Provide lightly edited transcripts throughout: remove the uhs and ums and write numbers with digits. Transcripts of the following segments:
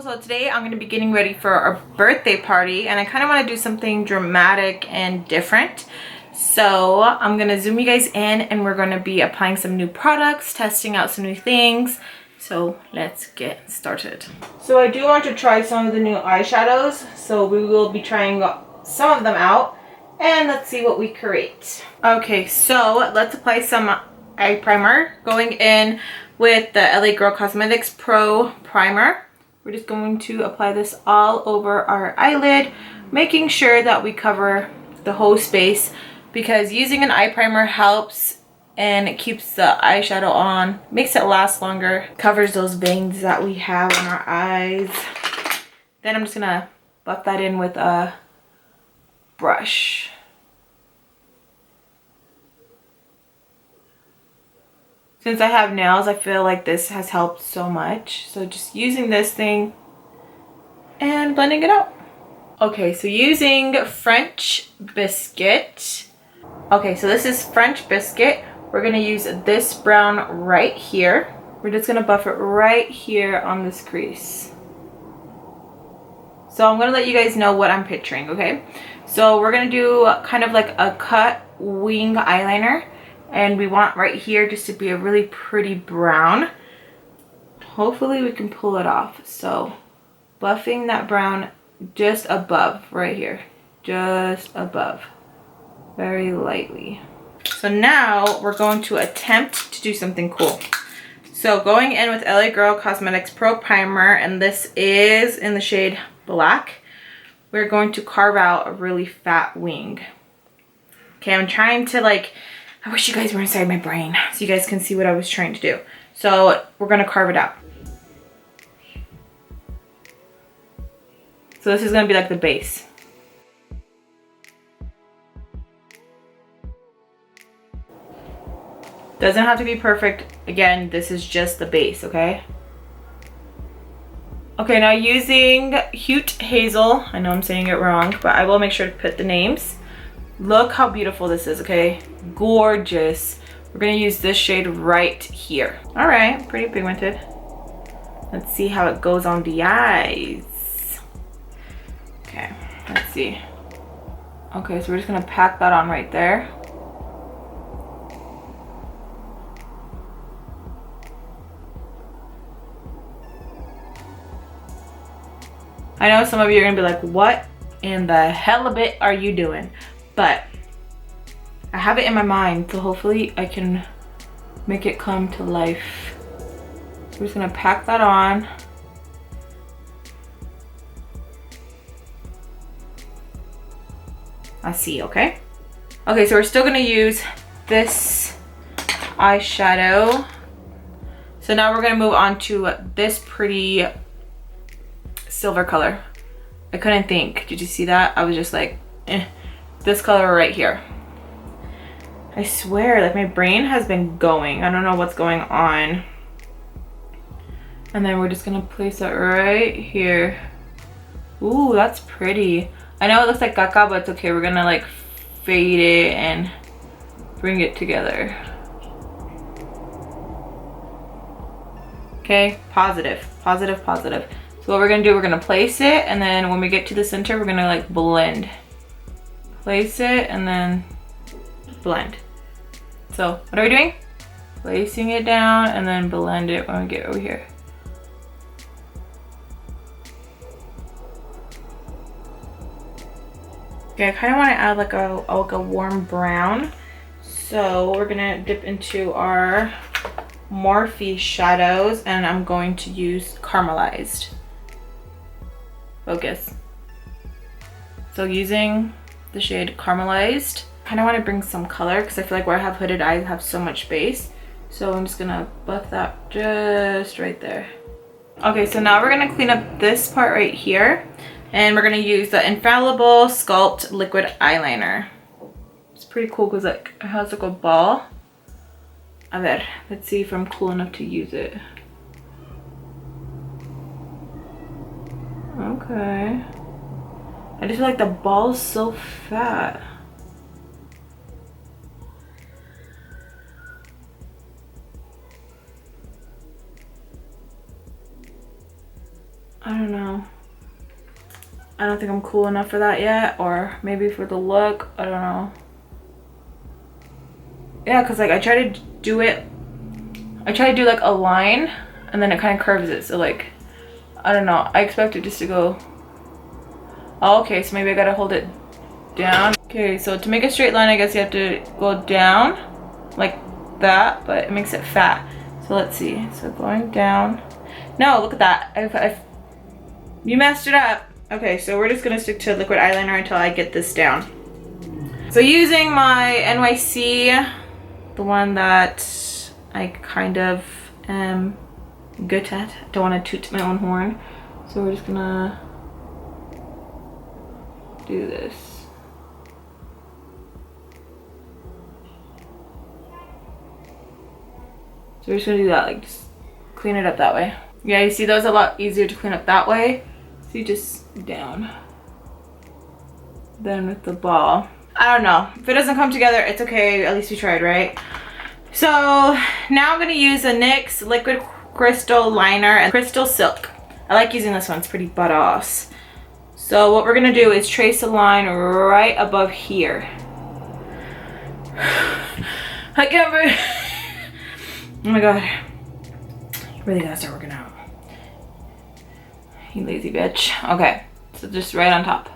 So today I'm going to be getting ready for our birthday party, and I kind of want to do something dramatic and different. So I'm going to zoom you guys in, and we're going to be applying some new products, testing out some new things. So let's get started. So I do want to try some of the new eyeshadows, so we will be trying some of them out, and let's see what we create. Okay, so let's apply some eye primer, going in with the LA Girl Cosmetics Pro Primer. We're just going to apply this all over our eyelid, making sure that we cover the whole space, because using an eye primer helps and it keeps the eyeshadow on, makes it last longer, covers those veins that we have on our eyes. Then I'm just gonna buff that in with a brush. Since I have nails, I feel like this has helped so much. So just using this thing and blending it out. Okay, so using French Biscuit. Okay, so this is French Biscuit. We're gonna use this brown right here. We're just gonna buff it right here on this crease. So I'm gonna let you guys know what I'm picturing, okay? So we're gonna do kind of like a cut wing eyeliner. And we want right here just to be a really pretty brown. Hopefully we can pull it off. So buffing that brown just above right here, just above, very lightly. So now we're going to attempt to do something cool. So going in with LA Girl Cosmetics Pro Primer, and this is in the shade Black. We're going to carve out a really fat wing. Okay, I'm trying to I wish you guys were inside my brain so you guys can see what I was trying to do. So we're gonna carve it out. So this is gonna be like the base. Doesn't have to be perfect. Again, this is just the base, okay? Okay, now using Hute Hazel. I know I'm saying it wrong, but I will make sure to put the names. Look how beautiful this is, okay? Gorgeous. We're gonna use this shade right here. All right, pretty pigmented. Let's see how it goes on the eyes. Okay, let's see. Okay, so we're just gonna pack that on right there. I know some of you are gonna be like, what in the hell of it are you doing? But I have it in my mind, so hopefully I can make it come to life. We're just gonna pack that on. I see, okay? Okay, so we're still gonna use this eyeshadow. So now we're gonna move on to this pretty silver color. I couldn't think. Did you see that? I was just like, this color right here. I swear, like my brain has been going. I don't know what's going on. And then we're just gonna place it right here. Ooh, that's pretty. I know it looks like caca, but it's okay. We're gonna like fade it and bring it together. Okay, positive, positive, positive. So what we're gonna do, we're gonna place it, and then when we get to the center, we're gonna like blend. Place it and then blend. So what are we doing? Placing it down and then blend it when we get over here. Okay, I kind of want to add like a warm brown. So we're gonna dip into our Morphe shadows, and I'm going to use Caramelized. Focus. So using the shade Caramelized, I kind of want to bring some color because I feel like where I have hooded eyes have so much base. So I'm just gonna buff that just right there. Okay, so now we're gonna clean up this part right here, and we're gonna use the Infallible Sculpt Liquid Eyeliner. It's pretty cool because like it has like a ball. A ver, let's see if I'm cool enough to use it. Okay. I just feel like the ball's so fat. I don't know. I don't think I'm cool enough for that yet, or maybe for the look, I don't know. Yeah, because like I try to do like a line and then it kind of curves it, so like I don't know, I expect it just to go. Oh, okay, so maybe I gotta hold it down. Okay, so to make a straight line, I guess you have to go down like that, but it makes it fat. So let's see, so going down. No, look at that, you messed it up. Okay, so we're just gonna stick to liquid eyeliner until I get this down. So using my NYC, the one that I kind of am good at. Don't want to toot my own horn. So we're just gonna do this. So we're just gonna do that, like just clean it up that way. Yeah, you see those a lot easier to clean up that way. So you just down. Then with the ball. I don't know. If it doesn't come together, it's okay. At least we tried, right? So now I'm gonna use a NYX liquid crystal liner and crystal silk. I like using this one, it's pretty badass. So what we're gonna do is trace a line right above here. I can't breathe. Oh my god. You really gotta start working out. You lazy bitch. Okay, so just right on top.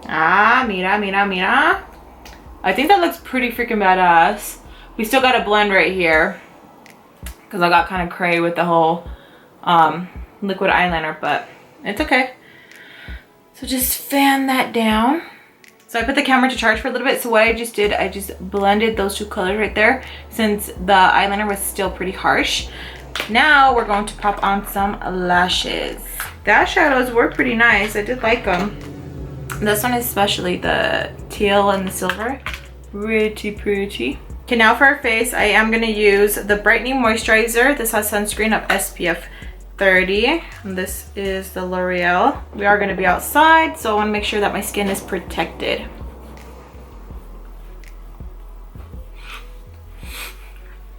Ah, mira, mira, mira. I think that looks pretty freaking badass. We still got a blend right here because I got kind of cray with the whole liquid eyeliner, but it's okay. So just fan that down. So I put the camera to charge for a little bit. So what I just did, I just blended those two colors right there since the eyeliner was still pretty harsh. Now we're going to pop on some lashes. The eyeshadows were pretty nice. I did like them. This one especially, the teal and the silver, pretty. Okay, now for our face, I am going to use the Brightening Moisturizer. This has sunscreen of SPF 30. And this is the L'Oreal. We are going to be outside, so I want to make sure that my skin is protected.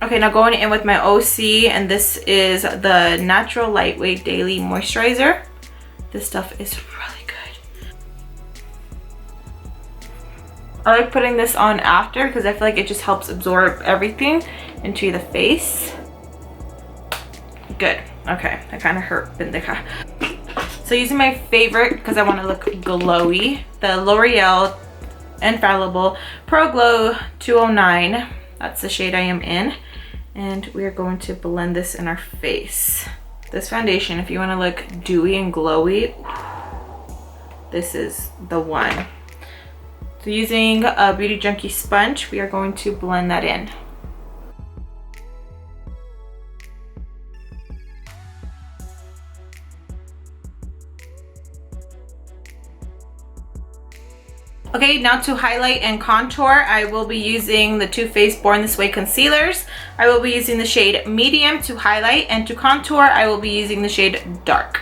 Okay, now going in with my OC, and this is the Natural Lightweight Daily Moisturizer. This stuff is really good. I like putting this on after because I feel like it just helps absorb everything into the face. Good. Okay, that kind of hurt. So using my favorite because I want to look glowy, the L'Oreal Infallible Pro Glow 209. That's the shade I am in. And we are going to blend this in our face. This foundation, if you want to look dewy and glowy, this is the one. So using a Beauty Junkie sponge, we are going to blend that in. Okay, now to highlight and contour, I will be using the Too Faced Born This Way concealers. I will be using the shade Medium to highlight, and to contour, I will be using the shade Dark.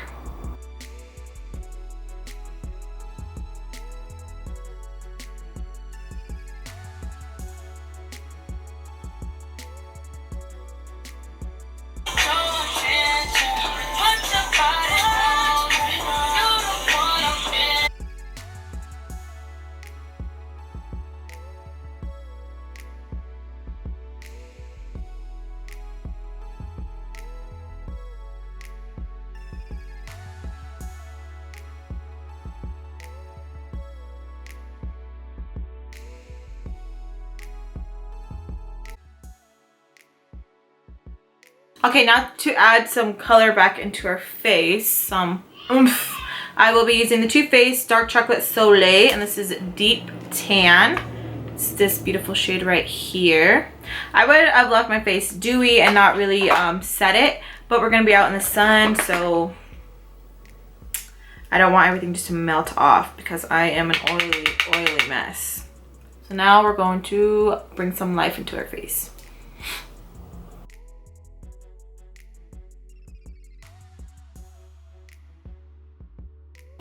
Okay, now to add some color back into our face, some oomph, I will be using the Too Faced Dark Chocolate Soleil, and this is Deep Tan. It's this beautiful shade right here. I would have left my face dewy and not really set it, but we're going to be out in the sun, so I don't want everything just to melt off because I am an oily mess. So now we're going to bring some life into our face.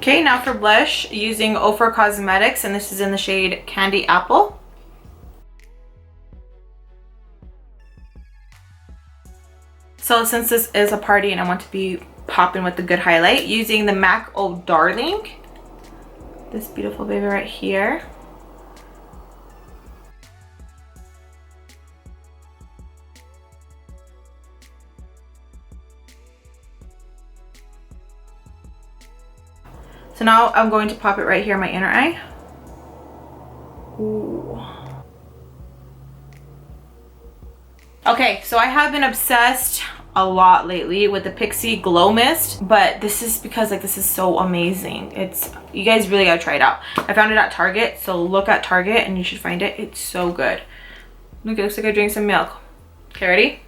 Okay, now for blush, using OFRA Cosmetics, and this is in the shade Candy Apple. So since this is a party and I want to be popping with the good highlight, using the MAC Oh Darling, this beautiful baby right here. So now I'm going to pop it right here in my inner eye. Ooh. Okay, so I have been obsessed a lot lately with the Pixi Glow Mist, but this is because like this is so amazing. You guys really gotta try it out. I found it at Target, so look at Target and you should find it. It's so good. Look, it looks like I drank some milk. Okay, ready?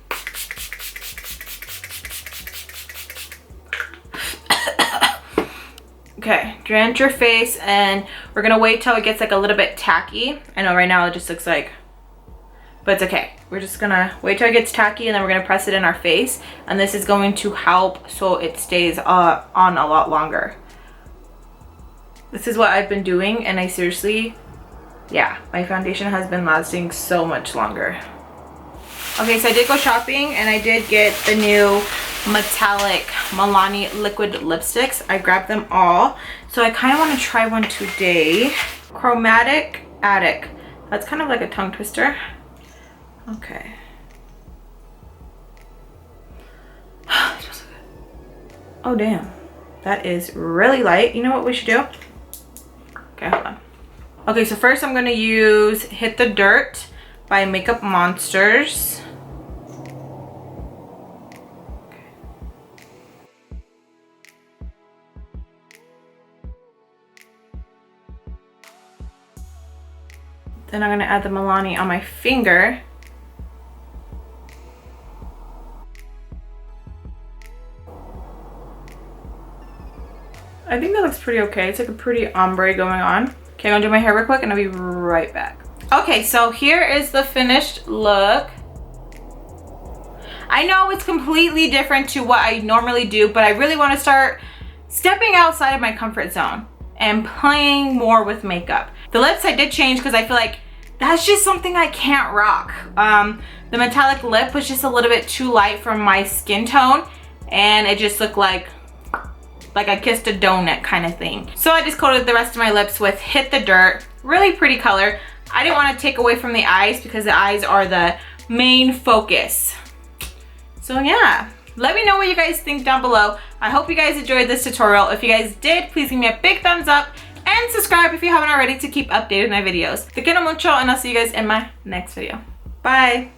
Okay, drench your face, and we're gonna wait till it gets like a little bit tacky. I know right now it just looks like, but it's okay. We're just gonna wait till it gets tacky, and then we're gonna press it in our face, and this is going to help so it stays on a lot longer. This is what I've been doing, and I seriously, yeah, my foundation has been lasting so much longer. Okay, so I did go shopping, and I did get the new metallic Milani liquid lipsticks. I grabbed them all, so I kind of want to try one today. Chromatic Addict. That's kind of like a tongue twister. Okay. It smells so good. Oh damn, that is really light. You know what we should do? Okay, hold on. Okay, so first I'm gonna use Hit the Dirt by Makeup Monsters. Then I'm gonna add the Milani on my finger. I think that looks pretty okay. It's like a pretty ombre going on. Okay, I'm gonna do my hair real quick and I'll be right back. Okay, so here is the finished look. I know it's completely different to what I normally do, but I really want to start stepping outside of my comfort zone and playing more with makeup. The lips I did change because I feel like that's just something I can't rock. The metallic lip was just a little bit too light for my skin tone, and it just looked like I kissed a donut kind of thing. So I just coated the rest of my lips with Hit the Dirt. Really pretty color. I didn't want to take away from the eyes because the eyes are the main focus. So yeah, let me know what you guys think down below. I hope you guys enjoyed this tutorial. If you guys did, please give me a big thumbs up and subscribe if you haven't already to keep updated with my videos. Te quiero mucho, and I'll see you guys in my next video. Bye.